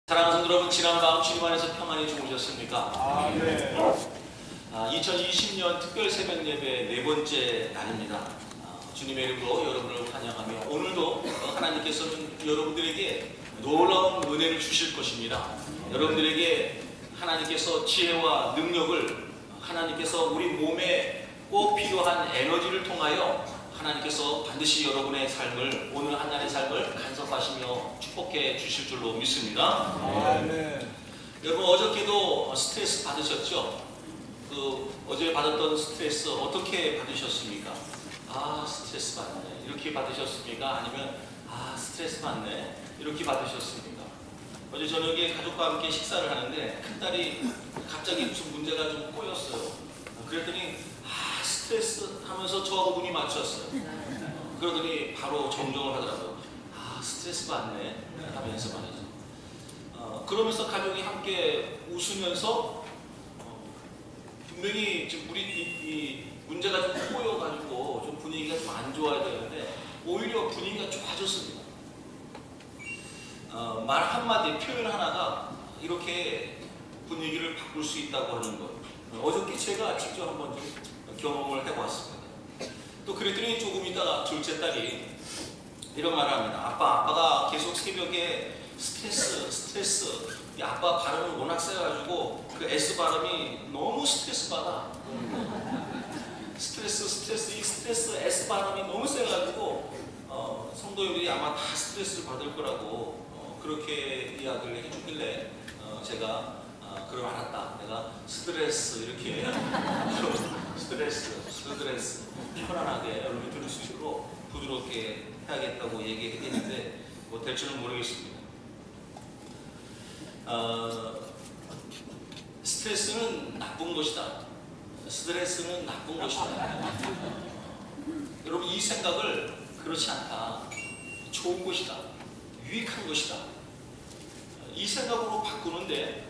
사랑하는 성도 여러분, 지난 밤 주님 안에서 평안히 주무셨습니까? 네. 2020년 특별 새벽 예배 네 번째 날입니다. 주님의 이름으로 여러분을 환영하며 오늘도 하나님께서는 여러분들에게 놀라운 은혜를 주실 것입니다. 여러분들에게 하나님께서 지혜와 능력을, 하나님께서 우리 몸에 꼭 필요한 에너지를 통하여 하나님께서 반드시 여러분의 삶을, 오늘 한 날의 삶을 간섭하시며 축복해 주실 줄로 믿습니다. 네. 여러분, 어저께도 스트레스 받으셨죠? 어제 받았던 스트레스 어떻게 받으셨습니까? 스트레스 받네, 이렇게 받으셨습니까? 아니면 스트레스 받네, 이렇게 받으셨습니까? 어제 저녁에 가족과 함께 식사를 하는데 큰딸이 갑자기 무슨 문제가 좀 꼬였어요. 그랬더니 스트레스 하면서 저하고 눈이 맞췄어요. 그러더니 바로 정정을 하더라고요. 스트레스 받네 하면서 말이죠. 그러면서 가족이 함께 웃으면서 분명히 지금 우리 이 문제가 좀 꼬여가지고 좀 분위기가 좀 안 좋아야 되는데 오히려 분위기가 좋아졌습니다. 말 한마디, 표현 하나가 이렇게 분위기를 바꿀 수 있다고 하는 것, 어저께 제가 직접 한번 좀 경험을 해보았습니다. 또 그랬더니 조금 있다가 둘째 딸이 이런 말을 합니다. 아빠가 계속 새벽에 스트레스, 이 아빠 발음을 워낙 세가지고 그 S 발음이 너무 스트레스 받아. 이 스트레스 S 발음이 너무 세가지고 성도님들이 아마 다 스트레스를 받을 거라고 그렇게 이야기를 해주길래 제가 그럼 알았다. 내가 스트레스 이렇게 스트레스 편안하게 여러분이 들을 수 있도록 부드럽게 해야겠다고 얘기했는데 뭐 될지는 모르겠습니다. 스트레스는 나쁜 것이다. 스트레스는 나쁜 것이다. 여러분, 이 생각을 그렇지 않다, 좋은 것이다, 유익한 것이다, 이 생각으로 바꾸는데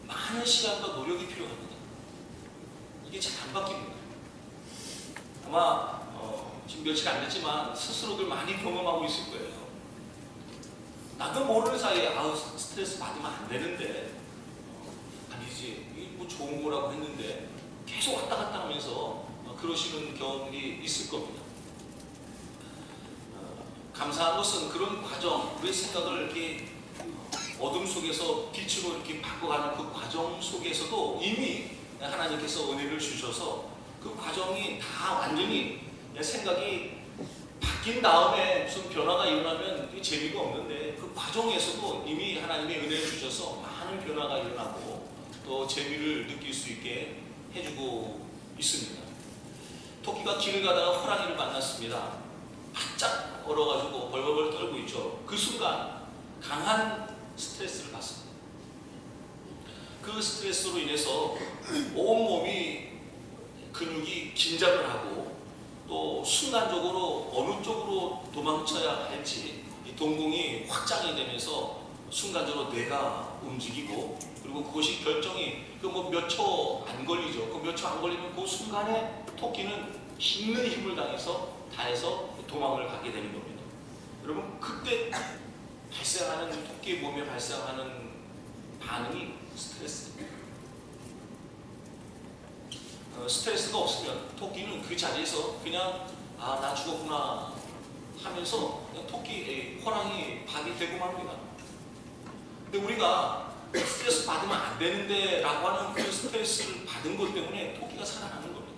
많은 시간과 노력이 필요합니다. 이게 잘 안 바뀝니다. 아마 지금 며칠 안 됐지만 스스로들 많이 경험하고 있을 거예요. 나도 모르는 사이에 스트레스 받으면 안 되는데, 아니지, 이게 뭐 좋은 거라고 했는데 계속 왔다 갔다 하면서 그러시는 경험이 있을 겁니다. 감사한 것은 그런 과정, 우리의 생각을 이렇게 어둠 속에서 빛으로 이렇게 바꿔가는 그 과정 속에서도 이미 하나님께서 은혜를 주셔서 그 과정이 다 완전히 생각이 바뀐 다음에 무슨 변화가 일어나면 재미가 없는데, 그 과정에서도 이미 하나님의 은혜를 주셔서 많은 변화가 일어나고 또 재미를 느낄 수 있게 해주고 있습니다. 토끼가 길을 가다가 호랑이를 만났습니다. 바짝 얼어가지고 벌벌벌 떨고 있죠. 그 순간 강한 스트레스를 받습니다. 그 스트레스로 인해서 온몸이 근육이 긴장을 하고 또 순간적으로 어느 쪽으로 도망쳐야 할지 이 동공이 확장이 되면서 순간적으로 뇌가 움직이고, 그리고 그것이 결정이 몇 초 안 걸리죠. 그 몇 초 안 걸리면 그 순간에 토끼는 힘는 힘을 다해서 도망을 가게 되는 겁니다. 여러분, 그때 발생하는, 토끼의 몸에 발생하는 반응이 스트레스입니다. 스트레스가 없으면 토끼는 그 자리에서 그냥 나 죽었구나 하면서 그냥 호랑이 밥이 되고 맙니다. 근데 우리가 스트레스 받으면 안 되는데 라고 하는 그 스트레스를 받은 것 때문에 토끼가 살아나는 겁니다.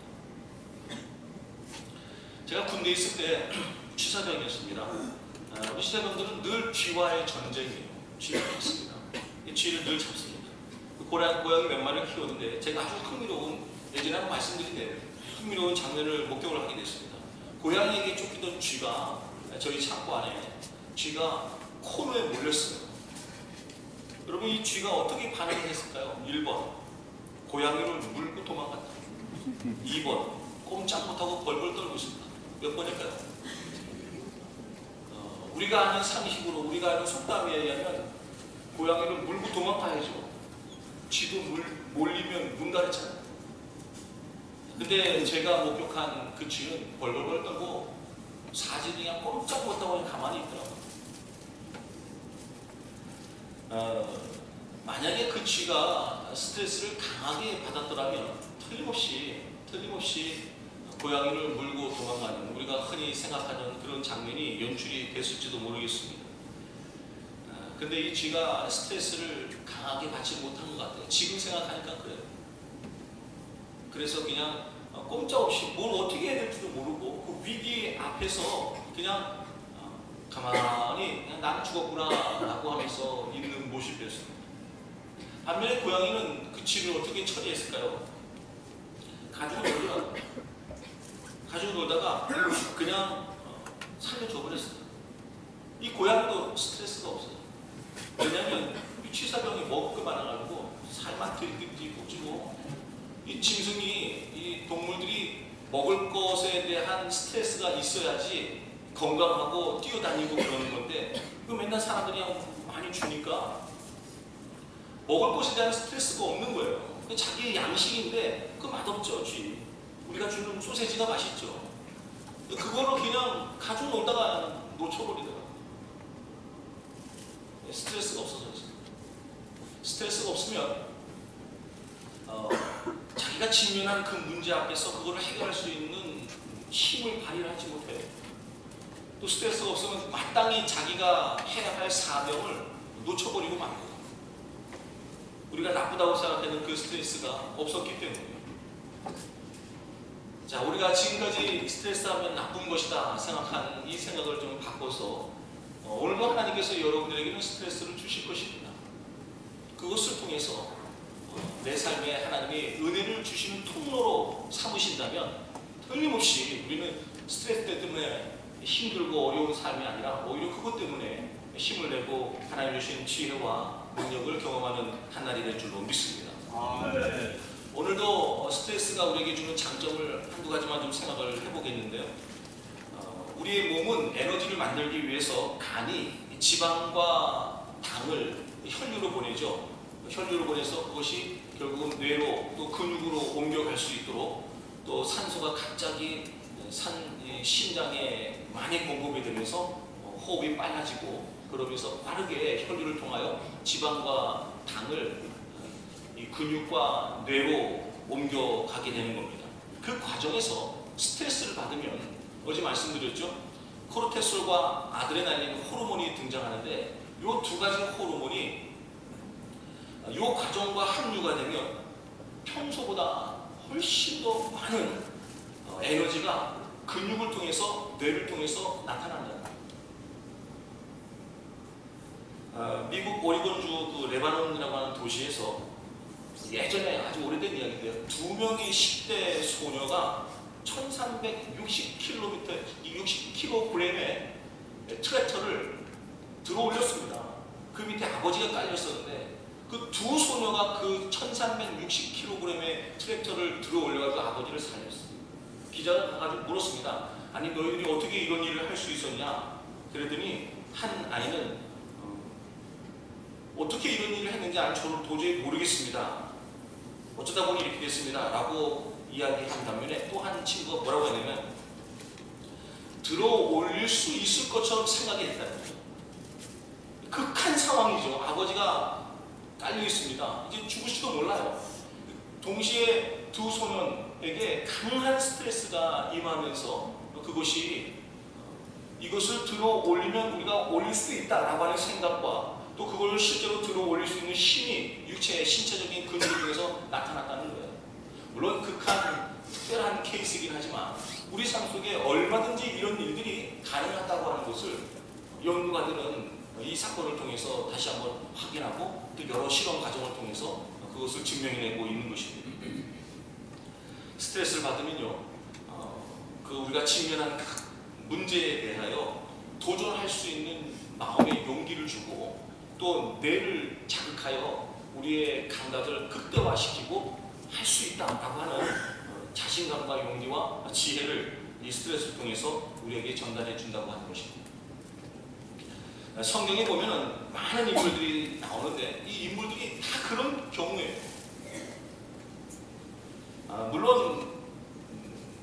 제가 군대에 있을 때 취사병이었습니다. 우리 취사병들은 늘 쥐와의 전쟁이에요. 쥐를 잡습니다. 쥐를 늘 잡습니다. 고양이 몇 마리를 키웠는데 제가 아주 예전에 한번 말씀드린데 흥미로운 장면을 목격을 하게 됐습니다. 고양이에게 쫓기던 쥐가 저희 창고 안에 쥐가 코너에 몰렸어요. 여러분, 이 쥐가 어떻게 반응을 했을까요? 1번, 고양이를 물고 도망갔다. 2번, 꼼짝 못하고 벌벌 떨고 있습니다. 몇 번일까요? 우리가 아는 상식으로, 우리가 아는 속담에 의하면 고양이를 물고 도망가야죠. 쥐도 몰리면 문다랬잖아요. 근데 제가 목격한 그 쥐는 벌벌벌 떨고 사진이 그냥 꼼짝 못하고 가만히 있더라고요. 만약에 그 쥐가 스트레스를 강하게 받았더라면 틀림없이 고양이를 물고 도망가는 우리가 흔히 생각하는 그런 장면이 연출이 됐을지도 모르겠습니다. 근데 이 쥐가 스트레스를 강하게 받지 못한 것 같아요. 지금 생각하니까 그래요. 그래서 그냥 꼼짝없이 뭘 어떻게 해야 될지도 모르고 그 위기 앞에서 그냥 가만히 그냥 나는 죽었구나 라고 하면서 있는 모습이었습니다. 반면에 고양이는 그 쥐를 어떻게 처리했을까요? 가지고 놀다가 그냥 살려줘 버렸어요. 이 고양이도 스트레스가 없어요. 왜냐하면 이 취사병이 먹을 게 많아가지고 살만 들이찍 찌고 이 짐승이 이 동물들이 먹을 것에 대한 스트레스가 있어야지 건강하고 뛰어다니고 그러는 건데 그 맨날 사람들이 많이 주니까 먹을 것에 대한 스트레스가 없는 거예요. 자기의 양식인데 그 맛없죠. 쥐. 우리가 주는 소세지가 맛있죠. 그거를 그냥 가지고 놀다가 놓쳐버리더라고요. 스트레스가 없어서 그렇습니다. 스트레스가 없으면 자기가 직면한 그 문제 앞에서 그거를 해결할 수 있는 힘을 발휘하지 못해요. 또 스트레스가 없으면 마땅히 자기가 해야 할 사명을 놓쳐버리고 맙니다. 우리가 나쁘다고 생각하는 그 스트레스가 없었기 때문이에요. 자, 우리가 지금까지 스트레스 하면 나쁜 것이다 생각한 이 생각을 좀 바꿔서 오늘도 하나님께서 여러분들에게는 스트레스를 주실 것입니다. 그것을 통해서 내 삶에 하나님이 은혜를 주시는 통로로 삼으신다면 틀림없이 우리는 스트레스 때문에 힘들고 어려운 삶이 아니라 오히려 그것 때문에 힘을 내고 하나님 주신 지혜와 능력을 경험하는 한 날이 될 줄로 믿습니다. 네. 오늘도 스트레스가 우리에게 주는 장점을 한두 가지만 좀 생각을 해보겠는데요. 우리의 몸은 에너지를 만들기 위해서 간이 지방과 당을 혈류로 보내죠. 혈류로 보내서 그것이 결국은 뇌로 또 근육으로 옮겨갈 수 있도록 또 산소가 갑자기 심장에 많이 공급이 되면서 호흡이 빨라지고 그러면서 빠르게 혈류를 통하여 지방과 당을 이 근육과 뇌로 옮겨가게 되는 겁니다. 그 과정에서 스트레스를 받으면 어제 말씀드렸죠? 코르티솔과 아드레날린 호르몬이 등장하는데 이 두 가지 호르몬이 이 과정과 합류가 되면 평소보다 훨씬 더 많은 에너지가 근육을 통해서 뇌를 통해서 나타난다. 미국 오리곤주 그 레바논이라고 하는 도시에서 예전에 아주 오래된 이야기인데요. 2명의 10대 소녀가 1360kg의 트랙터를 들어 올렸습니다. 그 밑에 아버지가 깔렸었는데 그 두 소녀가 그 1360kg의 트랙터를 들어 올려가지고 아버지를 살렸어요. 기자가 가가지고 물었습니다. 아니 너희들이 어떻게 이런 일을 할 수 있었냐? 그랬더니 한 아이는 어떻게 이런 일을 했는지 저는 도저히 모르겠습니다. 어쩌다 보니 이렇게 됐습니다. 라고 이야기한 반면에 또 한 친구가 뭐라고 했냐면 들어 올릴 수 있을 것처럼 생각이 됐다는 거죠. 극한 상황이죠. 아버지가 깔려 있습니다. 이제 죽을지도 몰라요. 동시에 두 소년에게 강한 스트레스가 임하면서 그것이 이것을 들어 올리면 우리가 올릴 수 있다라고 하는 생각과 또 그걸 실제로 들어 올릴 수 있는 힘이 육체의 신체적인 근육을 통해서 나타났다는 거예요. 물론 극한 특별한 케이스이긴 하지만 우리 삶 속에 얼마든지 이런 일들이 가능하다고 하는 것을 연구가들은 이 사건을 통해서 다시 한번 확인하고 또 여러 실험 과정을 통해서 그것을 증명해내고 있는 것입니다. 스트레스를 받으면요, 그 우리가 직면한 문제에 대하여 도전할 수 있는 마음의 용기를 주고 또 뇌를 자극하여 우리의 감각을 극대화시키고 할 수 있다라고 하는 자신감과 용기와 지혜를 이 스트레스를 통해서 우리에게 전달해 준다고 하는 것입니다. 성경에 보면은 많은 인물들이 나오는데 이 인물들이 다 그런 경우예요. 물론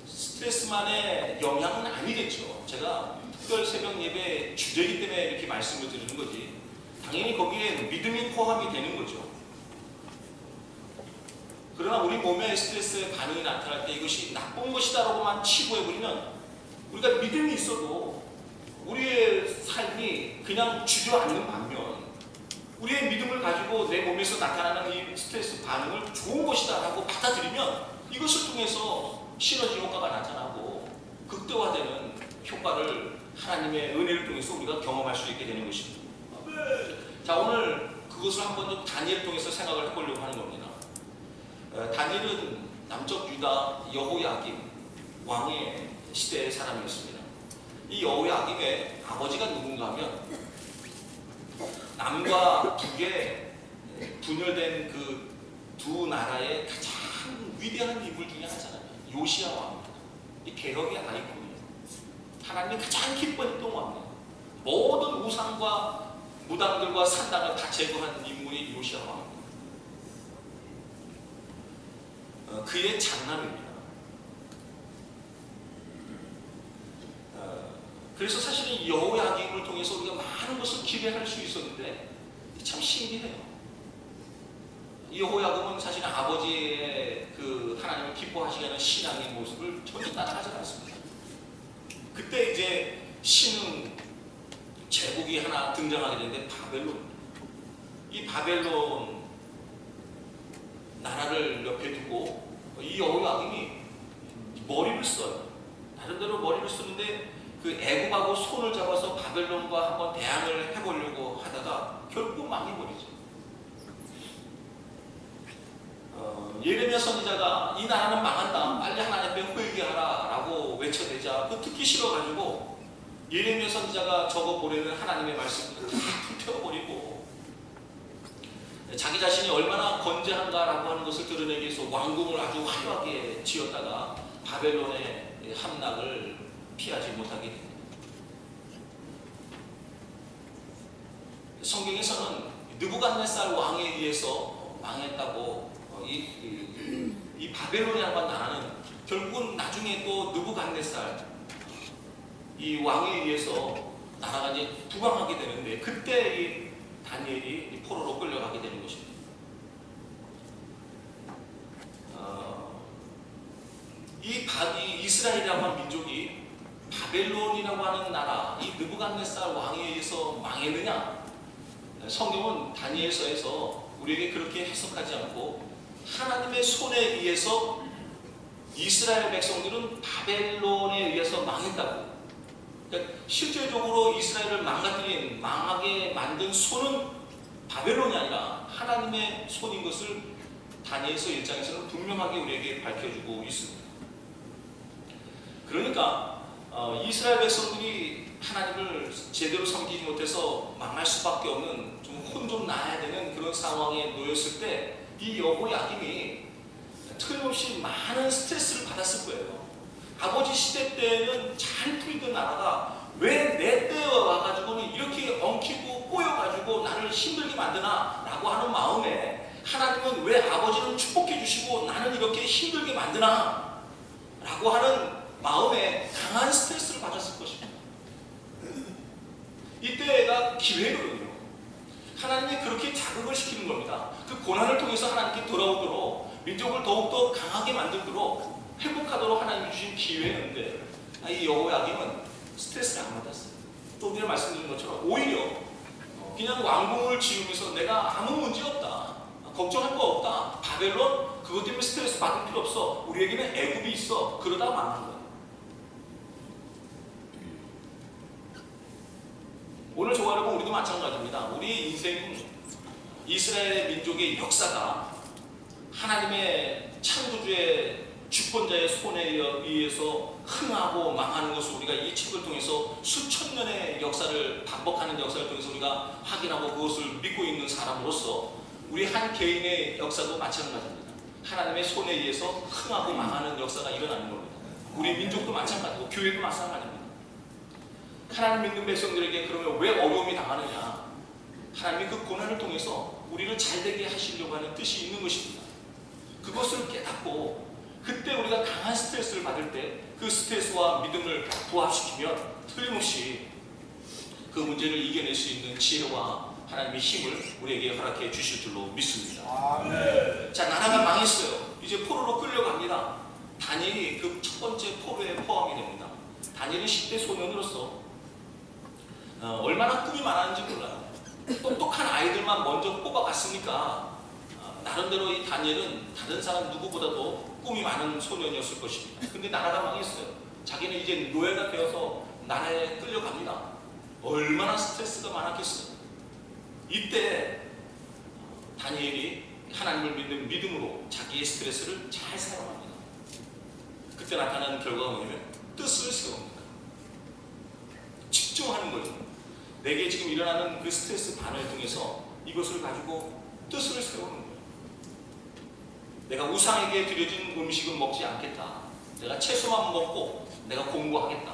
스트레스만의 영향은 아니겠죠. 제가 특별 새벽 예배 주제이기 때문에 이렇게 말씀을 드리는 거지. 당연히 거기에 믿음이 포함이 되는 거죠. 그러나 우리 몸에 스트레스의 반응이 나타날 때 이것이 나쁜 것이다라고만 치부해버리면 우리가 믿음이 있어도 우리의 삶이 그냥 주저앉는 반면 우리의 믿음을 가지고 내 몸에서 나타나는 이 스트레스 반응을 좋은 것이다 라고 받아들이면 이것을 통해서 시너지 효과가 나타나고 극대화되는 효과를 하나님의 은혜를 통해서 우리가 경험할 수 있게 되는 것입니다. 자, 오늘 그것을 한번 좀 다니엘을 통해서 생각을 해보려고 하는 겁니다. 다니엘은 남쪽 유다 여호야김 왕의 시대의 사람이었습니다. 이 여호야김의 아버지가 누군가 하면 남과 북에 분열된 그 두 나라의 가장 위대한 인물 중에 하나잖아요. 요시야 왕입니다. 이 개혁의 아이콘이에요. 하나님이 가장 기뻐했던 왕이에요. 모든 우상과 무당들과 산당을 다 제거한 인물이 요시야 왕입니다. 그의 장남입니다. 그래서 사실은 여호야김을 통해서 우리가 많은 것을 기대할 수 있었는데 참 신기해요. 여호야김은 사실 아버지의 그 하나님을 기뻐하시게 하는 신앙의 모습을 전혀 따라가지 않습니다. 그때 이제 신흥 제국이 하나 등장하게 되는데 바벨론. 이 바벨론 나라를 옆에 두고 이 여호야김이 머리를 써요. 나름대로 머리를 쓰는데 그 애굽하고 손을 잡아서 바벨론과 한번 대항을 해보려고 하다가 결국 망해버리죠. 예레미야 선지자가 이 나라는 망한다, 빨리 하나님 앞에 회개하라 라고 외쳐대자 그 듣기 싫어가지고 예레미야 선지자가 적어보내는 하나님의 말씀을 다 불태워버리고 자기 자신이 얼마나 건재한가라고 하는 것을 드러내기 위해서 왕궁을 아주 화려하게 지었다가 바벨론의 함락을 피하지 못하게 됩니다. 성경에서는 느부갓네살 왕에 의해서 망했다고 이 바벨론이라는 나라는 결국은 나중에 또 느부갓네살 이 왕에 의해서 나라가 이제 부강하게 되는데 그때 이 다니엘이 이 포로로 끌려가게 되는 것입니다. 이 이스라엘이라고 하는 민족이 바벨론이라고 하는 나라, 이 느부갓네살 왕에 의해서 망했느냐? 성경은 다니엘서에서 우리에게 그렇게 해석하지 않고 하나님의 손에 의해서 이스라엘 백성들은 바벨론에 의해서 망했다고. 그러니까 실질적으로 이스라엘을 망하게 만든 손은 바벨론이 아니라 하나님의 손인 것을 다니엘서 1장에서는 분명하게 우리에게 밝혀주고 있습니다. 그러니까 이스라엘 백성들이 하나님을 제대로 섬기지 못해서 망할 수밖에 없는 좀 혼 좀 나야 되는 그런 상황에 놓였을 때 이 여호야김이 틀림없이 많은 스트레스를 받았을 거예요. 아버지 시대 때는 잘 풀리던 나라가 왜 내 때에 와가지고는 이렇게 엉키고 꼬여가지고 나를 힘들게 만드나 라고 하는 마음에 하나님은 왜 아버지는 축복해 주시고 나는 이렇게 힘들게 만드나 라고 하는 마음에 강한 스트레스를 받았을 것입니다. 이때가 기회거든요. 하나님이 그렇게 자극을 시키는 겁니다. 그 고난을 통해서 하나님께 돌아오도록 민족을 더욱더 강하게 만들도록 회복하도록 하나님이 주신 기회였는데 이 여호야김은 스트레스를 안 받았어요. 또 전에 말씀드린 것처럼 오히려 그냥 왕궁을 지으면서 내가 아무 문제 없다, 걱정할 거 없다, 바벨론 그것 때문에 스트레스 받을 필요 없어, 우리에게는 애굽이 있어, 그러다가 망한 거예요. 오늘 저와 여러분 우리도 마찬가지입니다. 우리 인생은 이스라엘 민족의 역사가 하나님의 창조주의 주권자의 손에 의해서 흥하고 망하는 것을 우리가 이 책을 통해서 수천 년의 역사를 반복하는 역사를 통해서 우리가 확인하고 그것을 믿고 있는 사람으로서 우리 한 개인의 역사도 마찬가지입니다. 하나님의 손에 의해서 흥하고 망하는 역사가 일어나는 겁니다. 우리 민족도 마찬가지고 교회도 마찬가지입니다. 하나님 믿는 백성들에게 그러면 왜 어려움이 당하느냐? 하나님이 그 고난을 통해서 우리를 잘되게 하시려고 하는 뜻이 있는 것입니다. 그것을 깨닫고 그때 우리가 강한 스트레스를 받을 때 그 스트레스와 믿음을 부합시키면 틀림없이 그 문제를 이겨낼 수 있는 지혜와 하나님의 힘을 우리에게 허락해 주실 줄로 믿습니다. 아멘. 자, 나라가 망했어요. 이제 포로로 끌려갑니다. 다니엘이 그 첫 번째 포로에 포함이 됩니다. 다니엘은 10대 소년으로서 얼마나 꿈이 많았는지 몰라요. 똑똑한 아이들만 먼저 뽑아갔으니까 나름대로 이 다니엘은 다른 사람 누구보다도 꿈이 많은 소년이었을 것입니다. 근데 나라가 망했어요. 자기는 이제 노예가 되어서 나라에 끌려갑니다. 얼마나 스트레스가 많았겠어요. 이때 다니엘이 하나님을 믿는 믿음으로 자기의 스트레스를 잘 사용합니다. 그때 나타나는 결과가 뭐냐면 뜻을 세웁니다. 집중하는 거죠. 내게 지금 일어나는 그 스트레스 반을 통해서 이것을 가지고 뜻을 세우는 거예요. 내가 우상에게 드려진 음식은 먹지 않겠다. 내가 채소만 먹고 내가 공부하겠다.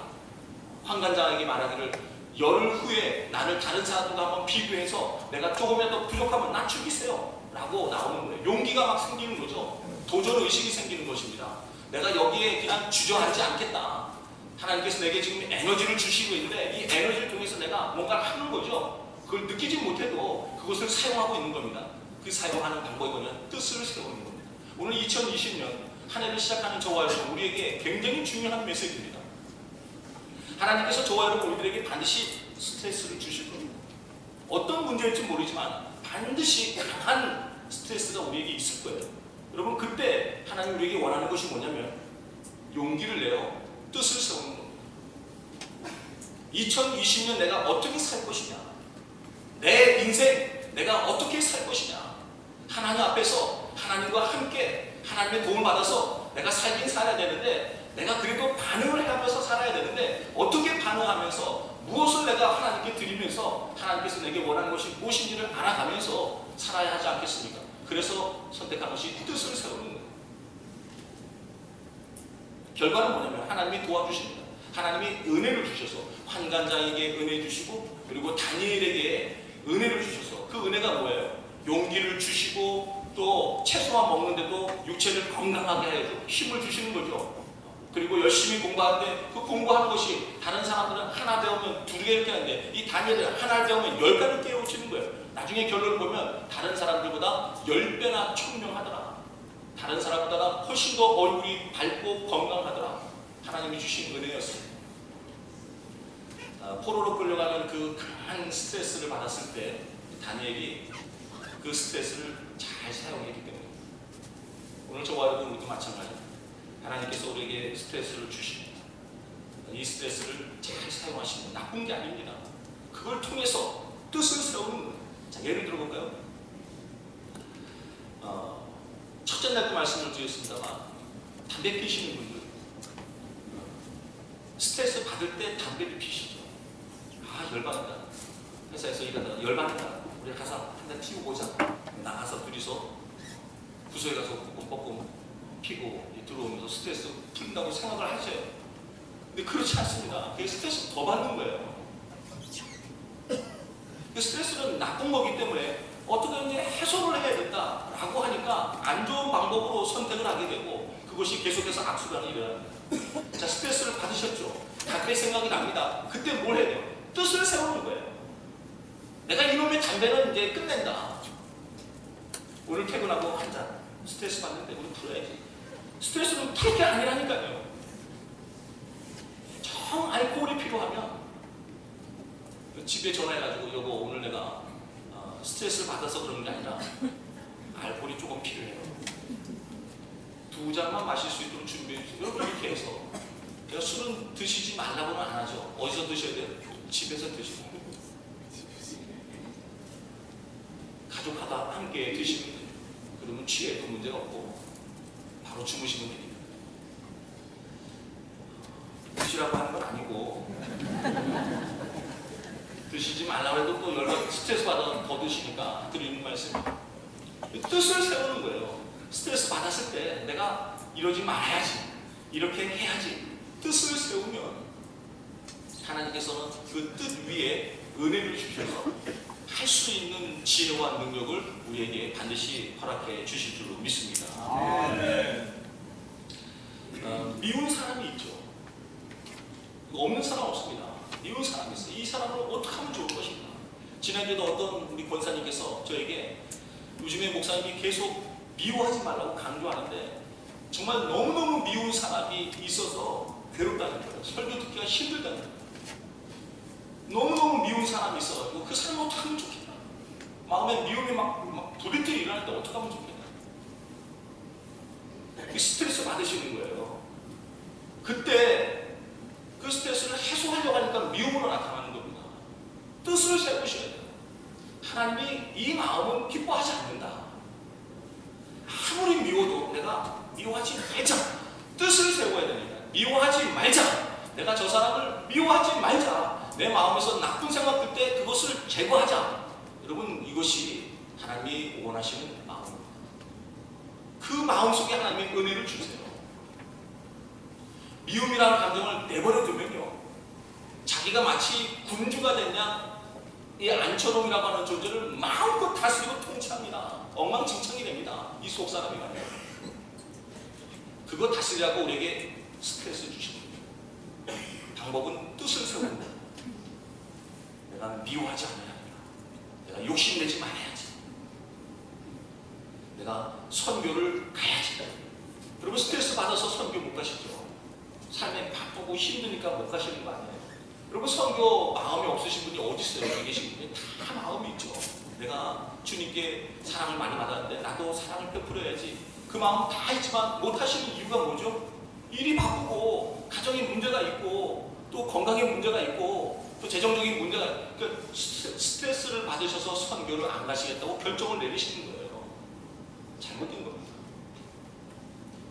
환관장에게 말하기를 열흘 후에 나를 다른 사람들과 한번 비교해서 내가 조금이라도 부족하면 나 죽이세요 라고 나오는 거예요. 용기가 막 생기는 거죠. 도전 의식이 생기는 것입니다. 내가 여기에 그냥 주저하지 않겠다. 하나님께서 내게 지금 에너지를 주시고 있는데 이 에너지를 통해서 내가 뭔가를 하는 거죠. 그걸 느끼지 못해도 그것을 사용하고 있는 겁니다. 그 사용하는 방법이 뭐냐면 뜻을 세우는 겁니다. 오늘 2020년 한 해를 시작하는 저와 여러분, 우리에게 굉장히 중요한 메시지입니다. 하나님께서 저와 여러분 우리들에게 반드시 스트레스를 주실 겁니다. 어떤 문제일지 모르지만 반드시 강한 스트레스가 우리에게 있을 거예요. 여러분, 그때 하나님 우리에게 원하는 것이 뭐냐면 용기를 내어 뜻을 세우는 겁니다. 2020년 내가 어떻게 살 것이냐, 내 인생 내가 어떻게 살 것이냐, 하나님 앞에서 하나님과 함께 하나님의 도움을 받아서 내가 살긴 살아야 되는데, 내가 그래도 반응을 하면서 살아야 되는데 어떻게 반응하면서 무엇을 내가 하나님께 드리면서 하나님께서 내게 원하는 것이 무엇인지를 알아가면서 살아야 하지 않겠습니까? 그래서 선택한 것이 뜻을 세우는 거예요. 결과는 뭐냐면 하나님이 도와주십니다. 하나님이 은혜를 주셔서 환관장에게 은혜 주시고, 그리고 다니엘에게 은혜를 주셔서, 그 은혜가 뭐예요? 용기를 주시고 또 채소만 먹는데도 육체를 건강하게 해주고 힘을 주시는 거죠. 그리고 열심히 공부하는데 그 공부하는 것이 다른 사람들은 하나 배우면 두 개 이렇게 하는데 이 다니엘은 하나를 배우면 10가를 깨우치는 거예요. 나중에 결론을 보면 다른 사람들보다 10배나 청명하더라. 다른 사람보다 훨씬 더 얼굴이 밝고 건강하더라. 하나님이 주신 은혜였습니다. 포로로 끌려가는 그 강한 스트레스를 받았을 때 다니엘이 그 스트레스를 잘 사용했기 때문에 오늘 저와 여러분 우리도 마찬가지입니다. 하나님께서 우리에게 스트레스를 주십니다. 이 스트레스를 잘 사용하시면 나쁜 게 아닙니다. 그걸 통해서 뜻을 세우는 거예요. 자, 예를 들어볼까요? 첫째 날 때 말씀을 드렸습니다만, 담배 피시는 분들 스트레스 받을 때 담배를 피시죠. 열받는다. 회사에서 일하다가 열받는다. 우리 가서 한 대 피우고 오자. 나가서 둘이서 부서에 가서 볶음 피고 들어오면서 스트레스 풀린다고 생각을 하세요. 근데 그렇지 않습니다. 그게 스트레스 더 받는 거예요. 그 스트레스는 나쁜 거기 때문에 어떻게 해소를 해야 된다라고 하니까 안 좋은 방법으로 선택을 하게 되고 그것이 계속해서 악순환이 일어납니다. 자, 스트레스를 받으셨죠? 담배 생각이 납니다. 그때 뭘 해야 돼요? 뜻을 세우는 거예요. 내가 이놈의 담배는 이제 끝낸다. 오늘 퇴근하고 한 잔 스트레스 받는데 우리 풀어야지. 스트레스는 풀 게 아니라니까요. 정 알코올이 필요하면 집에 전화해가지고 여보 오늘 내가 스트레스를 받아서 그런 게 아니라 알코올이 조금 필요해요. 2잔만 마실 수 있도록 준비해주세요. 이렇게 해서 제가 술은 드시지 말라고는 안 하죠. 어디서 드셔야 돼요? 집에서 드시고 가족하다 함께 드시면 돼요. 그러면 취해도 문제가 없고 바로 주무시면 됩니다. 드시라고 하는 건 아니고 드시지 말라고 해도 또 열받 스트레스 받아서 더 드시니까 드리는 말씀입니다. 뜻을 세우는 거예요. 스트레스 받았을 때 내가 이러지 말아야지, 이렇게 해야지. 뜻을 세우면 하나님께서는 그 뜻 위에 은혜를 주셔서 할 수 있는 지혜와 능력을 우리에게 반드시 허락해 주실 줄로 믿습니다. 미운 사람이 있죠. 없는 사람 없습니다. 미운 사람이 있어요. 이 사람을 어떻게 하면 좋을 것인가? 지난주에도 어떤 우리 권사님께서 저에게 요즘에 목사님이 계속 미워하지 말라고 강조하는데 정말 너무너무 미운 사람이 있어서 괴롭다는 거예요. 설교 듣기가 힘들다는 거예요. 너무너무 미운 사람이 있어가지고 그 사람은 어떻게 하면 좋겠나. 마음에 미움이 막 도리들이 일어날 때 어떻게 하면 좋겠나. 스트레스 받으시는 거예요. 그때 그 스트레스를 해소하려고 하니까 미움으로 나타나는 겁니다. 뜻을 세우셔야 돼요. 하나님이 이 마음은 기뻐하지 않는다. 아무리 미워도 내가 미워하지 말자. 뜻을 세워야 됩니다. 미워하지 말자. 내가 저 사람을 미워하지 말자. 내 마음에서 나쁜 생각 들 때 그것을 제거하자. 여러분, 이것이 하나님이 원하시는 마음입니다. 그 마음 속에 하나님이 은혜를 주세요. 미움이라는 감정을 내버려 두면요, 자기가 마치 군주가 됐냐, 이 안철홍이라고 하는 존재를 마음껏 다스리고 통치합니다. 엉망진창이 됩니다. 이 속사람이 말이에요. 그거 다스리라고 우리에게 스트레스 주시는 거예요. 방법은 뜻을 세우는 거예요. 내가 미워하지 않아야 합니다. 내가 욕심내지 말아야지. 내가 선교를 가야지. 여러분, 스트레스 받아서 선교 못 가시죠? 삶에 바쁘고 힘드니까 못 가시는 거 아니에요? 여러분, 선교 마음이 없으신 분이 어디 있어요? 여기 계신 분이 다 마음이 있죠. 내가 주님께 사랑을 많이 받았는데 나도 사랑을 베풀어야지. 그 마음 다 있지만 못 하시는 이유가 뭐죠? 일이 바쁘고 가정에 문제가 있고 또 건강에 문제가 있고 또 재정적인 문제가, 그러니까 스트레스를 받으셔서 선교를 안 가시겠다고 결정을 내리시는 거예요. 잘못된 겁니다.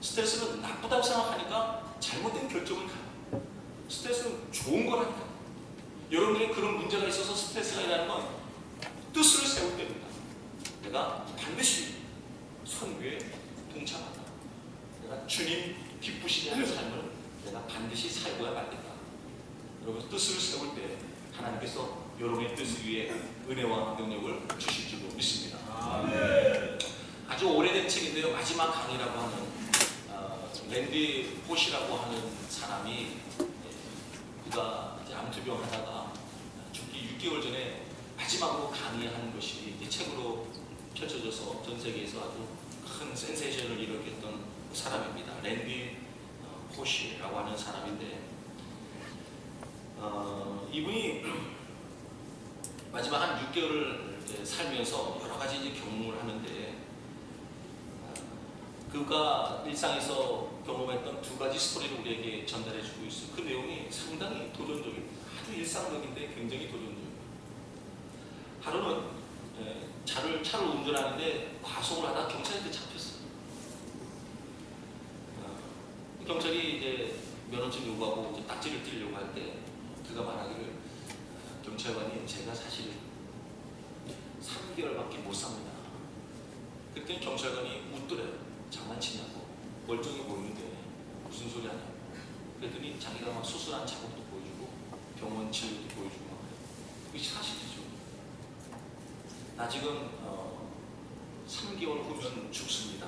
스트레스는 나쁘다고 생각하니까 잘못된 결정을 가요. 스트레스는 좋은 거라니까. 여러분들이 그런 문제가 있어서 스트레스가 일어나는 건 뜻을 세울 때입니다. 내가 반드시 선교에 동참한다. 내가 주님 기쁘시게 하는 삶을 내가 반드시 살고야 말겠다. 여러분, 뜻을 세울 때 하나님께서 여러분의 뜻을 위해 은혜와 능력을 주실 줄로 믿습니다. 아주 오래된 책인데요, 마지막 강의라고 하는 랜디 포시라고 하는 사람이, 그가 이제 암투병 하다가 죽기 6개월 전에 마지막으로 강의하는 것이 이제 책으로 펼쳐져서 전 세계에서 아주 큰 센세이션을 일으켰던 사람입니다. 랜디 포시라고 하는 사람인데, 이분이 마지막 한 6개월을 살면서 여러 가지 이제 경험을 하는데, 그가 일상에서 경험했던 두 가지 스토리를 우리에게 전달해주고 있어요. 그 내용이 상당히 도전적입니다. 아주 일상적인데 굉장히 도전적입니다. 하루는 차를 운전하는데 과속을 하다 경찰한테 잡혔어요. 경찰이 이제 면허증 요구하고 이제 딱지를 떼려고 할 때 그가 말하기를, 경찰관이 제가 사실 3개월밖에 못 삽니다. 그랬더니 경찰관이 웃더래요. 장난치냐고. 멀쩡해 보이는데 무슨 소리 하냐고. 그랬더니 자기가 막 수술한 자국도 보여주고 병원 진료도 보여주고 막 그래요. 이게 사실이죠. 나 지금 3개월 후면 죽습니다.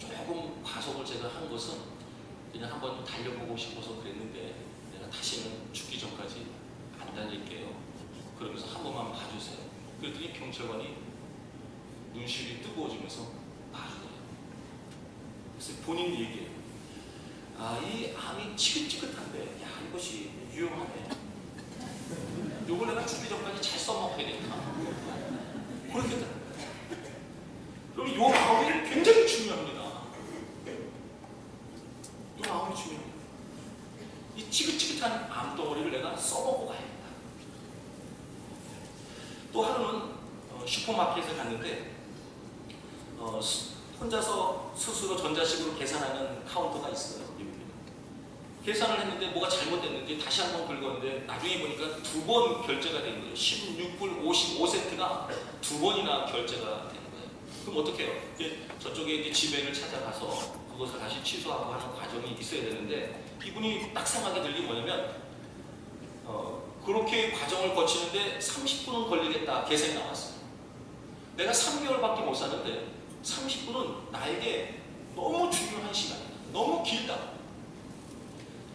조금 과속을 제가 한 것은 그냥 한번 달려보고 싶어서 그랬는데 내가 다시는 죽기 전까지 안 달릴게요. 그러면서 한 번만 봐주세요. 그랬더니 경찰관이 눈시울이 뜨거워지면서 봐주네요. 그래서 본인이 얘기해요. 이 암이 지긋지긋한데, 야, 이것이 유용하네. 요걸 내가 죽기 전까지 잘 써먹어야겠다. 그렇겠다. 그럼 요 마음이 굉장히 중요합니다. 요 마음이 중요합니다. 이 지긋지긋한 암덩어리를 내가 써먹고 가야겠다. 또 하루는 슈퍼마켓에 갔는데 혼자서 스스로 전자식으로 계산하는 카운터가 있어요. 계산을 했는데 뭐가 잘못됐는지 다시 한번 긁었는데 나중에 보니까 2번 결제가 된 거예요. 16불 55센트가 2번이나 결제가 된 거예요. 그럼 어떻게 해요? 저쪽에 이제 지배를 찾아가서 그것을 다시 취소하고 하는 과정이 있어야 되는데, 이분이 딱 생각이 들린 게 뭐냐면, 그렇게 과정을 거치는데 30분은 걸리겠다 계산이 나왔어요. 내가 3개월밖에 못 사는데 30분은 나에게 너무 중요한 시간이다. 너무 길다.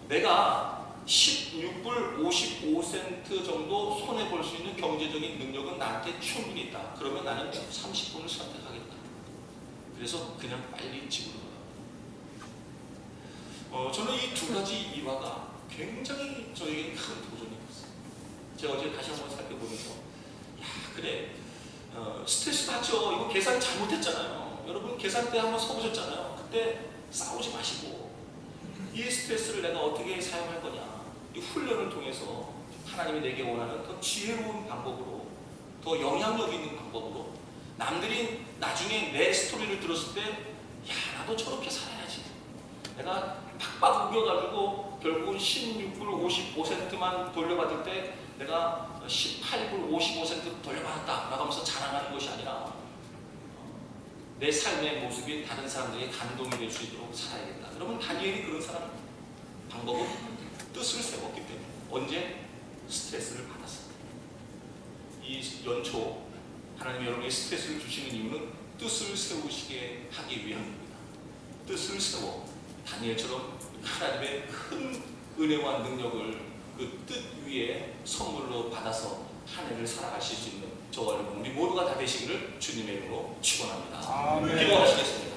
내가 16불 55센트 정도 손해볼 수 있는 경제적인 능력은 나한테 충분히 있다. 그러면 나는 30분을 선택하겠다. 그래서 그냥 빨리 집으로 가요. 저는 이 두 가지 일화가 굉장히 저에게 큰 도전이었어요. 제가 어제 다시 한번 살펴보면서 야 그래 스트레스 받죠. 이거 계산 잘못했잖아요. 여러분 계산대 한번 서보셨잖아요. 그때 싸우지 마시고 이 스트레스를 내가 어떻게 사용할 거냐, 이 훈련을 통해서 하나님이 내게 원하는 더 지혜로운 방법으로, 더 영향력 있는 방법으로, 남들이 나중에 내 스토리를 들었을 때 야 나도 저렇게 살아야지, 내가 박박 우겨가지고 결국은 16불 55센트만 돌려받을 때 내가 18불 55센트 돌려받았다 라고 하면서 자랑하는 것이 아니라 내 삶의 모습이 다른 사람들에게 감동이 될 수 있도록 살아야겠다. 여러분 다니엘이 그런 사람, 방법은 뜻을 세웠기 때문에. 언제? 스트레스를 받았을 때. 이 연초 하나님이 여러분에게 스트레스를 주시는 이유는 뜻을 세우시게 하기 위함입니다. 뜻을 세워 다니엘처럼 하나님의 큰 은혜와 능력을 그 뜻 위에 선물로 받아서 한 해를 살아가실 수 있는 저와 여러분 우리 모두가 다 되시기를 주님의 이름으로 축원합니다. 기도하시겠습니다.